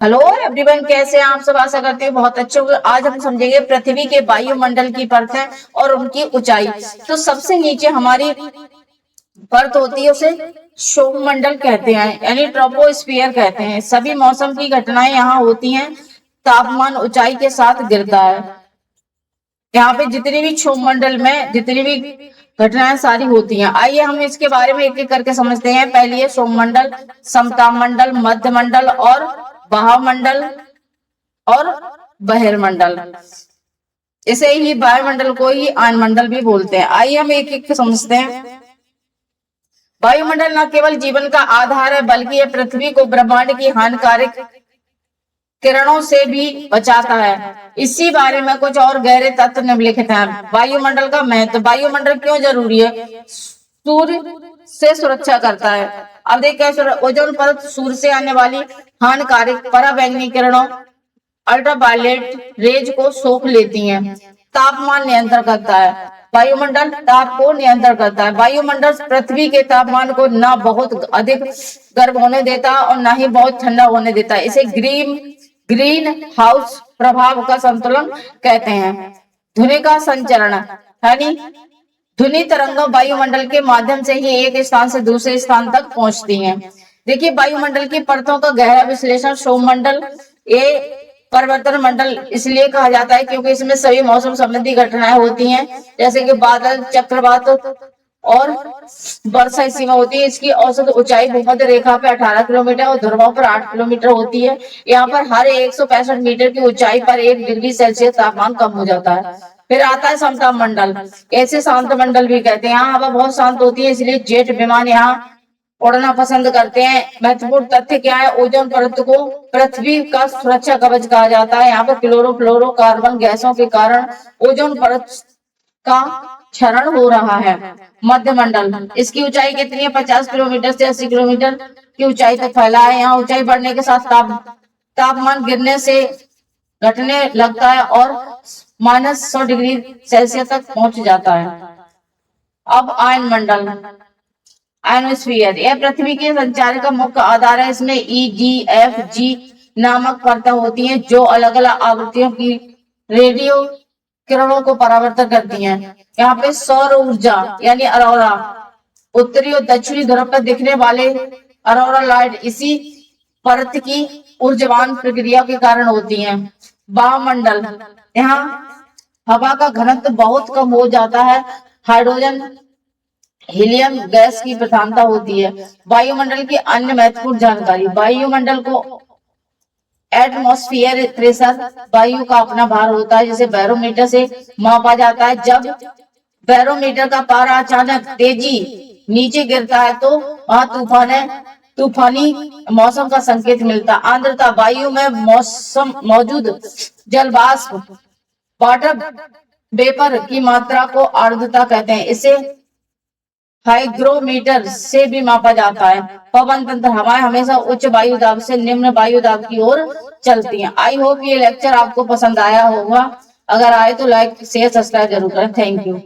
Hello everyone, कैसे हैं आप सब। आशा करते हैं बहुत अच्छे होंगे। आज हम समझेंगे पृथ्वी के वायुमंडल की परतें और उनकी ऊंचाई। तो सबसे नीचे हमारी परत होती है, उसे सौरमंडल कहते हैं, यानी ट्रोपोस्फियर कहते हैं। सभी मौसम की घटनाएं यहाँ होती हैं। तापमान ऊंचाई के साथ गिरता है। यहाँ पे जितनी भी सौरमंडल में जितनी भी घटनाएं सारी होती हैं। आइए हम इसके बारे में एक एक करके समझते हैं। पहली है सौरमंडल, समतापमंडल, मध्यमंडल और बहामंडल और बहिर्मंडल। इसे ही वायुमंडल को ही आयनमंडल भी बोलते हैं। आइए हम एक एक समझते हैं। वायुमंडल न केवल जीवन का आधार है, बल्कि यह पृथ्वी को ब्रह्मांड की हानिकारक किरणों से भी बचाता है। इसी बारे में कुछ और गहरे तथ्य निम्नलिखित हैं। वायुमंडल का महत्व। वायुमंडल क्यों जरूरी है? सूर्य से सुरक्षा करता है। अब देखिए, ओजोन परत सूर्य से आने वाली हानिकारक पराबैंगनी किरणों अल्ट्रावायलेट रेज को सोख लेती हैं। तापमान नियंत्रण करता है। वायुमंडल ताप को नियंत्रण करता है। वायुमंडल पृथ्वी के तापमान को न बहुत अधिक गर्म होने देता और न ही बहुत ठंडा होने देता है। इसे ग्रीन हाउस प्रभाव का संतुलन कहते हैं। ध्वनि का संचरण, यानी ध्वनि तरंगों वायुमंडल के माध्यम से ही एक स्थान से दूसरे स्थान तक पहुंचती हैं। देखिए, वायुमंडल की परतों का गहरा विश्लेषण। सौरमंडल ये परिवर्तन मंडल इसलिए कहा जाता है क्योंकि इसमें सभी मौसम संबंधी घटनाएं होती हैं, जैसे कि बादल, चक्रवात और वर्षा इसी में होती है। इसकी औसत ऊंचाई भूमध्य रेखा पे 18 किलोमीटर और ध्रुवों पर 8 किलोमीटर होती है। यहाँ पर हर 165 मीटर की ऊंचाई पर 1 डिग्री सेल्सियस तापमान कम हो जाता है। फिर आता है समताप मंडल, ऐसे शांत मंडल भी कहते हैं। यहाँ हवा बहुत शांत होती है, इसलिए जेट विमान यहाँ उड़ना पसंद करते हैं। महत्वपूर्ण तथ्य क्या है? ओजोन परत को पृथ्वी का सुरक्षा कवच कहा जाता है। यहाँ पर क्लोरोफ्लोरोकार्बन गैसों के कारण ओजोन परत का क्षरण हो रहा है। मध्यमंडल, इसकी ऊंचाई कितनी है? 50 किलोमीटर से 80 किलोमीटर की ऊंचाई तक फैला है। यहाँ ऊंचाई बढ़ने के साथ तापमान गिरने से घटने लगता है और -100 डिग्री सेल्सियस तक पहुंच जाता है। अब आयनमंडल, आयनोस्फीयर, यह पृथ्वी के संचार का मुख्य आधार है। इसमें EDF-G नामक परतें होती हैं जो अलग अलग आवृत्तियों की रेडियो किरणों को परावर्तित करती हैं। यहाँ पे सौर ऊर्जा यानी अरोरा, उत्तरी और दक्षिणी ध्रुव पर दिखने वाले अरोरा लाइट इसी परत की ऊर्जावान प्रक्रिया के कारण होती हैं। वायुमंडल, यहाँ हवा का घनत्व बहुत कम हो जाता है। हाइड्रोजन हीलियम गैस की प्रधानता होती है। वायुमंडल की अन्य महत्वपूर्ण जानकारी। वायुमंडल को एटमॉस्फेयर प्रेशर, वायु का अपना भार होता है, जिसे बैरोमीटर से मापा जाता है। जब बैरोमीटर का पारा अचानक तेजी नीचे गिरता है तो वहां तूफानी मौसम का संकेत मिलता है। आर्द्रता, वायु में मौसम मौजूद जल वाष्प, वाटर वेपर की मात्रा को आर्द्रता कहते हैं। इसे हाइग्रोमीटर से भी मापा जाता है। पवन तंत्र, हवाएं हमेशा उच्च वायु दाब से निम्न वायु दाब की ओर चलती हैं। आई होप ये लेक्चर आपको पसंद आया होगा। अगर आए तो लाइक शेयर सब्सक्राइब जरूर करें। Thank you.